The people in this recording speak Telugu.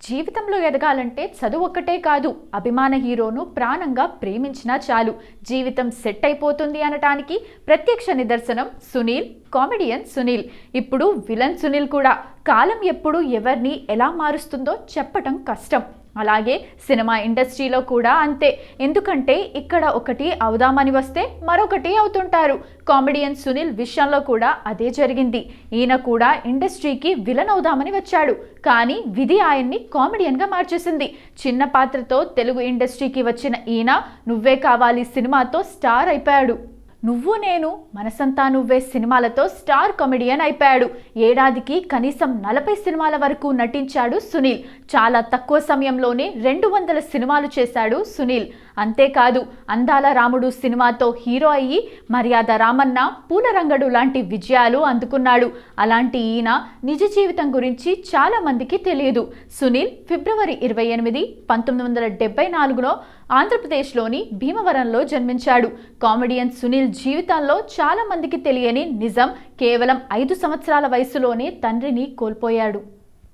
జీవితంలో ఎదగాలంటే చదువు ఒక్కటే కాదు, అభిమాన హీరోను ప్రాణంగా ప్రేమించినా చాలు జీవితం సెట్ అయిపోతుంది అనటానికి ప్రత్యక్ష నిదర్శనం సునీల్. కామెడియన్ సునీల్ ఇప్పుడు విలన్ సునీల్ కూడా. కాలం ఎప్పుడు ఎవరిని ఎలా మారుస్తుందో చెప్పటం కష్టం. అలాగే సినిమా ఇండస్ట్రీలో కూడా అంతే. ఎందుకంటే ఇక్కడ ఒకటి అవుదామని వస్తే మరొకటి అవుతుంటారు. కామెడియన్ సునీల్ విషయంలో కూడా అదే జరిగింది. ఈయన కూడా ఇండస్ట్రీకి విలన్ అవుదామని వచ్చాడు, కానీ విధి ఆయన్ని కామెడియన్గా మార్చేసింది. చిన్న పాత్రతో తెలుగు ఇండస్ట్రీకి వచ్చిన ఈయన నువ్వే కావాలి సినిమాతో స్టార్ అయిపోయాడు. నువ్వు నేను మనసంతా నువ్వే సినిమాలతో స్టార్ కామెడియన్ అయిపోయాడు. ఏడాదికి కనీసం 40 సినిమాల వరకు నటించాడు సునీల్. చాలా తక్కువ సమయంలోనే 200 సినిమాలు చేశాడు సునీల్. అంతేకాదు, అందాల రాముడు సినిమాతో హీరో అయ్యి మర్యాద రామన్న, పూలరంగడు లాంటి విజయాలు అందుకున్నాడు. అలాంటి ఈయన నిజ జీవితం గురించి చాలా మందికి తెలియదు. సునీల్ ఫిబ్రవరి 28, 1974లో ఆంధ్రప్రదేశ్లోని భీమవరంలో జన్మించాడు. కామెడియన్ సునీల్ జీవితంలో చాలా మందికి తెలియని నిజం, కేవలం 5 సంవత్సరాల వయసులోనే తండ్రిని కోల్పోయాడు.